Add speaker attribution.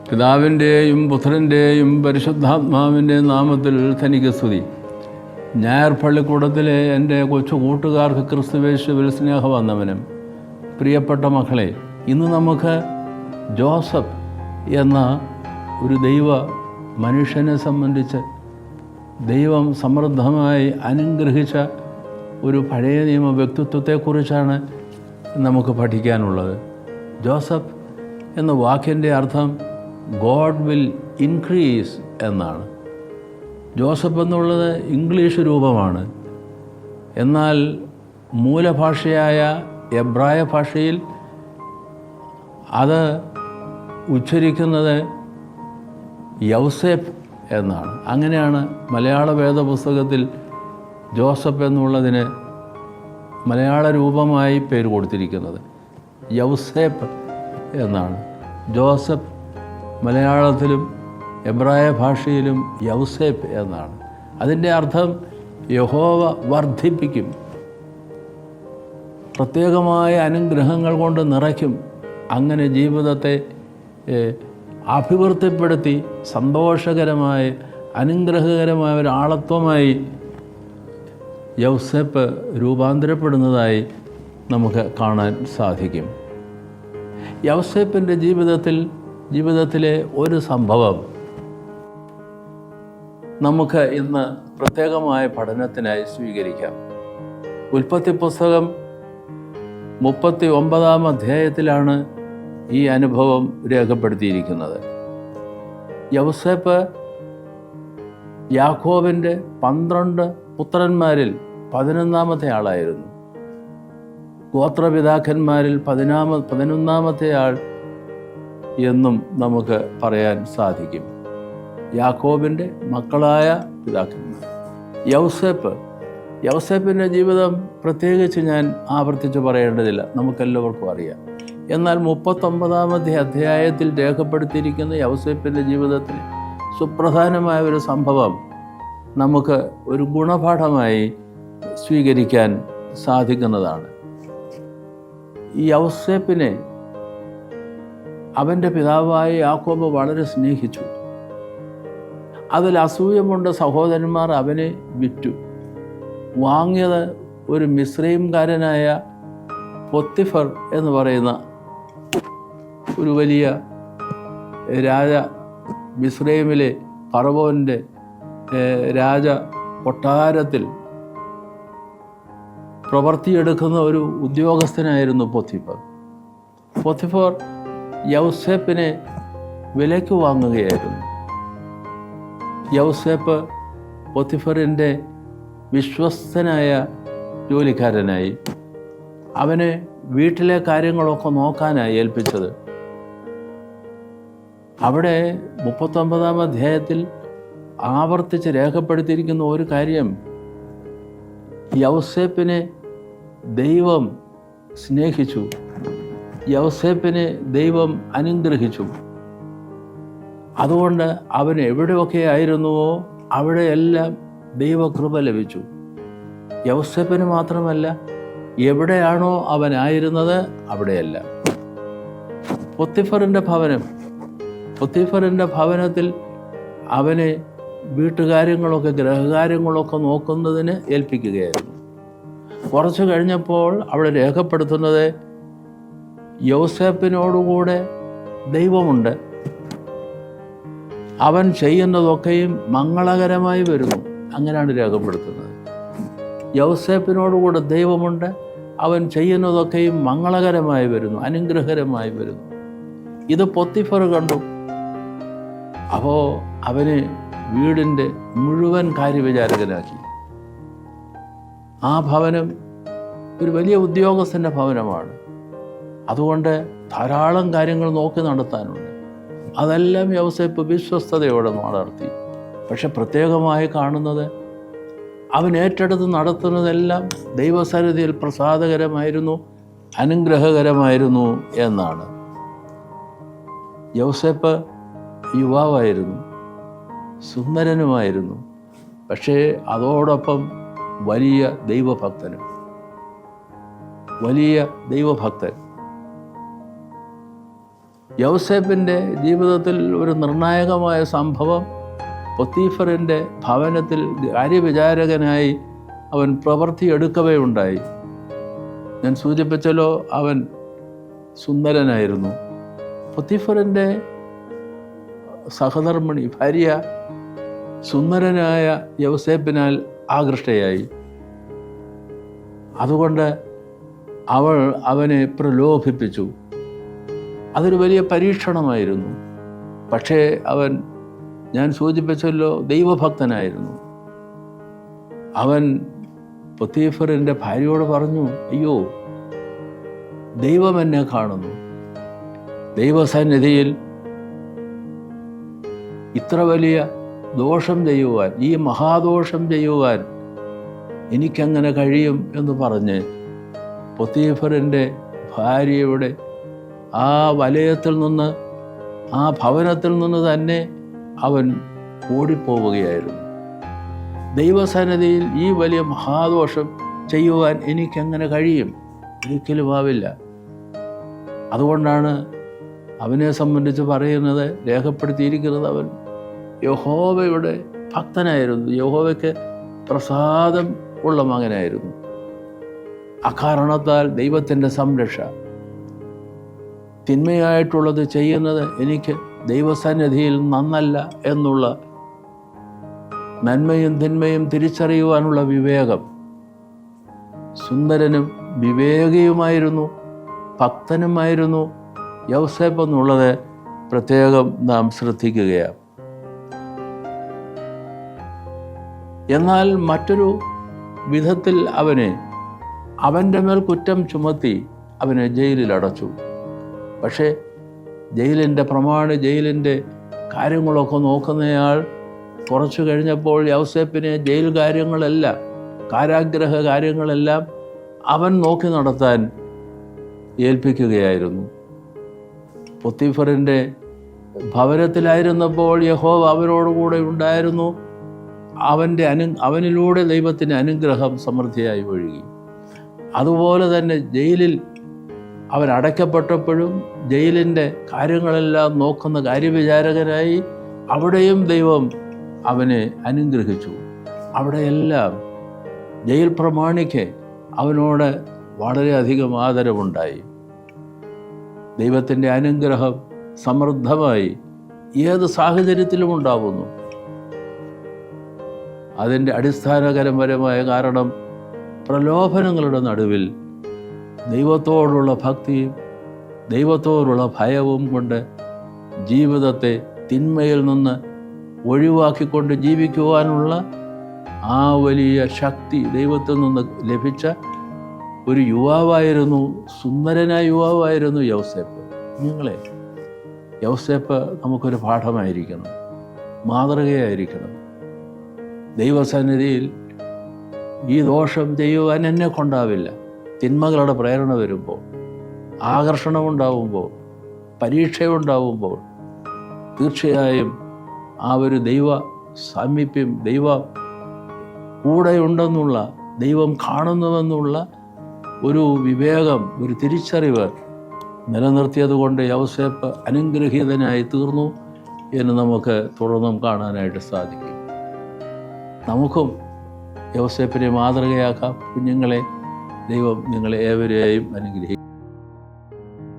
Speaker 1: പിതാവിൻ്റെയും പുത്രൻ്റെയും പരിശുദ്ധാത്മാവിൻ്റെയും നാമത്തിൽ തനിക്ക് സ്തുതി. ഞായർ പള്ളിക്കൂടത്തിലെ എൻ്റെ കൊച്ചു കൂട്ടുകാർക്ക് ക്രിസ്തുവേശുവിൽ സ്നേഹവന്ദനം. പ്രിയപ്പെട്ട മക്കളെ, ഇന്ന് നമുക്ക് ജോസഫ് എന്ന ഒരു ദൈവ മനുഷ്യനെ സംബന്ധിച്ച് ദൈവം സമൃദ്ധമായി അനുഗ്രഹിച്ച ഒരു പഴയ നിയമ വ്യക്തിത്വത്തെക്കുറിച്ചാണ് നമുക്ക് പഠിക്കാനുള്ളത്. ജോസഫ് എന്ന വാക്കിൻ്റെ അർത്ഥം ഗോഡ് വിൽ ഇൻക്രീസ് എന്നാണ്. ജോസഫ് എന്നുള്ളത് ഇംഗ്ലീഷ് രൂപമാണ്. എന്നാൽ മൂലഭാഷയായ എബ്രായ ഭാഷയിൽ അത് ഉച്ചരിക്കുന്നത് യൗസേപ്പ് എന്നാണ്. അങ്ങനെയാണ് മലയാള വേദപുസ്തകത്തിൽ ജോസഫ് എന്നുള്ളതിന് മലയാള രൂപമായി പേര് കൊടുത്തിരിക്കുന്നത്. യൗസേപ്പ് എന്നാണ്. ജോസഫ് മലയാളത്തിലും എബ്രായ ഭാഷയിലും യൗസേപ്പ് എന്നാണ്. അതിൻ്റെ അർത്ഥം യഹോവ വർദ്ധിപ്പിക്കും, പ്രത്യേകമായ അനുഗ്രഹങ്ങൾ കൊണ്ട് നിറയ്ക്കും. അങ്ങനെ ജീവിതത്തെ അഭിവൃദ്ധിപ്പെടുത്തി സന്തോഷകരമായ അനുഗ്രഹകരമായ ഒരാളത്വമായി യൗസേപ്പ് രൂപാന്തരപ്പെടുന്നതായി നമുക്ക് കാണാൻ സാധിക്കും. യൗസേപ്പിൻ്റെ ജീവിതത്തിലെ ഒരു സംഭവം നമുക്ക് ഇന്ന് പ്രത്യേകമായ പഠനത്തിനായി സ്വീകരിക്കാം. ഉൽപ്പത്തി പുസ്തകം 39 അധ്യായത്തിലാണ് ഈ അനുഭവം രേഖപ്പെടുത്തിയിരിക്കുന്നത്. യൗസേപ്പ് യാക്കോബിൻ്റെ 12 പുത്രന്മാരിൽ 11ാമത്തെ ആളായിരുന്നു. ഗോത്രപിതാക്കന്മാരിൽ 11ാമത്തെ ആൾ എന്നും നമുക്ക് പറയാൻ സാധിക്കും. യാക്കോബിൻ്റെ മക്കളായ പിതാക്കന്മാർ. യൗസേപ്പിൻ്റെ ജീവിതം പ്രത്യേകിച്ച് ഞാൻ ആവർത്തിച്ച് പറയേണ്ടതില്ല, നമുക്കെല്ലാവർക്കും അറിയാം. എന്നാൽ 39ാമത്തെ അധ്യായത്തിൽ രേഖപ്പെടുത്തിയിരിക്കുന്ന യൗസേപ്പിൻ്റെ ജീവിതത്തിൽ സുപ്രധാനമായ ഒരു സംഭവം നമുക്ക് ഒരു ഗുണപാഠമായി സ്വീകരിക്കാൻ സാധിക്കുന്നതാണ്. ഈ യൗസേപ്പിനെ അവൻ്റെ പിതാവായ യാക്കോബ് വളരെ സ്നേഹിച്ചു. അതിൽ അസൂയമുണ്ട് സഹോദരന്മാർ അവനെ വിറ്റു. വാങ്ങിയത് ഒരു മിസ്രൈംകാരനായ പൊത്തിഫർ എന്ന് പറയുന്ന ഒരു വലിയ രാജ, മിസ്രൈമിലെ ഫറവോൻ്റെ രാജ കൊട്ടാരത്തിൽ പ്രവർത്തിയെടുക്കുന്ന ഒരു ഉദ്യോഗസ്ഥനായിരുന്നു പൊത്തിഫർ യൗസേപ്പിനെ വിലയ്ക്ക് വാങ്ങുകയായിരുന്നു. യൗസേപ്പ് പൊത്തിഫറിൻ്റെ വിശ്വസ്തനായ ജോലിക്കാരനായി. അവനെ വീട്ടിലെ കാര്യങ്ങളൊക്കെ നോക്കാനായി ഏൽപ്പിച്ചത്. അവിടെ 39ാം അധ്യായത്തിൽ ആവർത്തിച്ച് രേഖപ്പെടുത്തിയിരിക്കുന്ന ഒരു കാര്യം, യൗസേപ്പിനെ ദൈവം സ്നേഹിച്ചു, യൗസേപ്പിനെ ദൈവം അനുഗ്രഹിച്ചു. അതുകൊണ്ട് അവൻ എവിടെയൊക്കെ ആയിരുന്നുവോ അവിടെയെല്ലാം ദൈവകൃപ ലഭിച്ചു. യൗസേപ്പിന് മാത്രമല്ല, എവിടെയാണോ അവനായിരുന്നത് അവിടെയെല്ലാം. പൊത്തിഫറിൻ്റെ ഭവനത്തിൽ അവനെ വീട്ടുകാര്യങ്ങളൊക്കെ ഗൃഹകാര്യങ്ങളൊക്കെ നോക്കുന്നതിന് ഏൽപ്പിക്കുകയായിരുന്നു. കുറച്ച് കഴിഞ്ഞപ്പോൾ അവിടെ രേഖപ്പെടുത്തുന്നത് യൗസേപ്പിനോടുകൂടെ ദൈവമുണ്ട്, അവൻ ചെയ്യുന്നതൊക്കെയും മംഗളകരമായി വരുന്നു. അങ്ങനെയാണ് രേഖപ്പെടുത്തുന്നത്. യൗസേപ്പിനോടുകൂടെ ദൈവമുണ്ട്, അവൻ ചെയ്യുന്നതൊക്കെയും മംഗളകരമായി വരുന്നു, അനുഗ്രഹകരമായി വരുന്നു. ഇത് പൊത്തിഫർ കണ്ടു. അപ്പോൾ അവന് വീടിൻ്റെ മുഴുവൻ കാര്യവിചാരകനാക്കി. ആ ഭവനം ഒരു വലിയ ഉദ്യോഗസ്ഥൻ്റെ ഭവനമാണ്. അതുകൊണ്ട് ധാരാളം കാര്യങ്ങൾ നോക്കി നടത്താനുണ്ട്. അതെല്ലാം യൗസേപ്പ് വിശ്വസ്തയോടെ നടത്തി. പക്ഷെ പ്രത്യേകമായി കാണുന്നത് അവൻ ഏറ്റെടുത്ത് നടത്തുന്നതെല്ലാം ദൈവസന്നിധിയിൽ പ്രസാദകരമായിരുന്നു, അനുഗ്രഹകരമായിരുന്നു എന്നാണ്. യൗസേപ്പ് യുവാവായിരുന്നു, സുന്ദരനുമായിരുന്നു. പക്ഷേ അതോടൊപ്പം വലിയ ദൈവഭക്തൻ. യൗസേപ്പിൻ്റെ ജീവിതത്തിൽ ഒരു നിർണായകമായ സംഭവം, പൊത്തീഫറിൻ്റെ ഭവനത്തിൽ കാര്യവിചാരകനായി അവൻ പ്രവൃത്തിയെടുക്കവേ ഉണ്ടായി. ഞാൻ സൂചിപ്പിച്ചല്ലോ, അവൻ സുന്ദരനായിരുന്നു. പൊത്തീഫറിൻ്റെ സഹധർമ്മിണി ഭാര്യ സുന്ദരനായ യൗസേപ്പിനാൽ ആകൃഷ്ടയായി. അതുകൊണ്ട് അവൾ അവനെ പ്രലോഭിപ്പിച്ചു. അതൊരു വലിയ പരീക്ഷണമായിരുന്നു. പക്ഷേ അവൻ, ഞാൻ സൂചിപ്പിച്ചല്ലോ, ദൈവഭക്തനായിരുന്നു. അവൻ പൊത്തീഫറിൻ്റെ ഭാര്യയോട് പറഞ്ഞു, അയ്യോ, ദൈവം എന്നെ കാണുന്നു. ദൈവസന്നിധിയിൽ ഇത്ര വലിയ ദോഷം ചെയ്യുവാൻ, ഈ മഹാദോഷം ചെയ്യുവാൻ എനിക്കെങ്ങനെ കഴിയും എന്ന് പറഞ്ഞ് പൊത്തീഫറിൻ്റെ ഭാര്യയുടെ ആ വലയത്തിൽ നിന്ന്, ആ ഭവനത്തിൽ നിന്ന് തന്നെ അവൻ ഓടിപ്പോവുകയായിരുന്നു. ദൈവസന്നിധിയിൽ ഈ വലിയ മഹാദോഷം ചെയ്യുവാൻ എനിക്കെങ്ങനെ കഴിയും? ഒരിക്കലും ആവില്ല. അതുകൊണ്ടാണ് അവനെ സംബന്ധിച്ച് പറയുന്നത്, രേഖപ്പെടുത്തിയിരിക്കുന്നത്, അവൻ യഹോവയുടെ ഭക്തനായിരുന്നു, യഹോവയ്ക്ക് പ്രസാദം ഉള്ള മകനായിരുന്നു. അക്കാരണത്താൽ ദൈവത്തിൻ്റെ സംരക്ഷ, തിന്മയായിട്ടുള്ളത് ചെയ്യുന്നത് എനിക്ക് ദൈവസന്നിധിയിൽ നന്നല്ല എന്നുള്ള നന്മയും തിന്മയും തിരിച്ചറിയുവാനുള്ള വിവേകം, സുന്ദരനും വിവേകിയുമായിരുന്നു, ഭക്തനുമായിരുന്നു യൗസേപ്പ് എന്നുള്ളത് പ്രത്യേകം നാം ശ്രദ്ധിക്കുകയാണ്. എന്നാൽ മറ്റൊരു വിധത്തിൽ അവൻ്റെ മേൽ കുറ്റം ചുമത്തി അവനെ ജയിലിൽ അടച്ചു. പക്ഷേ ജയിലിൻ്റെ കാര്യങ്ങളൊക്കെ നോക്കുന്നയാൾ കുറച്ചു കഴിഞ്ഞപ്പോൾ യൗസേപ്പിനെ ജയിൽ കാര്യങ്ങളെല്ലാം, കാരാഗ്രഹ കാര്യങ്ങളെല്ലാം അവൻ നോക്കി നടത്താൻ ഏൽപ്പിക്കുകയായിരുന്നു. പൊത്തീഫറിൻ്റെ ഭവനത്തിലായിരുന്നപ്പോൾ യഹോവ അവനോടുകൂടെ ഉണ്ടായിരുന്നു. അവനിലൂടെ ദൈവത്തിൻ്റെ അനുഗ്രഹം സമൃദ്ധിയായി ഒഴുകി. അതുപോലെ തന്നെ ജയിലിൽ അവൻ അടയ്ക്കപ്പെട്ടപ്പോഴും ജയിലിൻ്റെ കാര്യങ്ങളെല്ലാം നോക്കുന്ന കാര്യവിചാരകനായി അവിടെയും ദൈവം അവനെ അനുഗ്രഹിച്ചു. അവിടെയെല്ലാം ജയിൽ പ്രമാണിക്ക് അവനോട് വളരെയധികം ആദരവുണ്ടായി. ദൈവത്തിൻ്റെ അനുഗ്രഹം സമൃദ്ധമായി ഏത് സാഹചര്യത്തിലും ഉണ്ടാവുന്നു. അതിൻ്റെ അടിസ്ഥാനപരമായ കാരണം പ്രലോഭനങ്ങളുടെ നടുവിൽ ദൈവത്തോടുള്ള ഭക്തിയും ദൈവത്തോടുള്ള ഭയവും കൊണ്ട് ജീവിതത്തെ തിന്മയിൽ നിന്ന് ഒഴിവാക്കിക്കൊണ്ട് ജീവിക്കുവാനുള്ള ആ വലിയ ശക്തി ദൈവത്തിൽ നിന്ന് ലഭിച്ച ഒരു യുവാവായിരുന്നു, സുന്ദരനായ യുവാവായിരുന്നു യൗസേപ്പ്. യൗസേപ്പ് നമുക്കൊരു പാഠമായിരിക്കണം, മാതൃകയായിരിക്കണം. ദൈവസന്നിധിയിൽ ഈ ദോഷം ചെയ്യുവാൻ എന്നെ കൊണ്ടാവില്ല. തിന്മകളുടെ പ്രേരണ വരുമ്പോൾ, ആകർഷണമുണ്ടാവുമ്പോൾ, പരീക്ഷയുണ്ടാവുമ്പോൾ തീർച്ചയായും ആ ഒരു ദൈവ സാമീപ്യം, ദൈവം കൂടെയുണ്ടെന്നുള്ള, ദൈവം കാണുന്നുവെന്നുള്ള ഒരു വിവേകം, ഒരു തിരിച്ചറിവ് നിലനിർത്തിയതുകൊണ്ട് യൗസേപ്പ് അനുഗ്രഹീതനായി തീർന്നു എന്ന് നമുക്ക് തുടർന്നും കാണാനായിട്ട് സാധിക്കും. നമുക്കും യൗസേപ്പിനെ മാതൃകയാക്കാം. കുഞ്ഞുങ്ങളെ, ദൈവം നിങ്ങളെ ഏവരെയും അനുഗ്രഹിക്കും.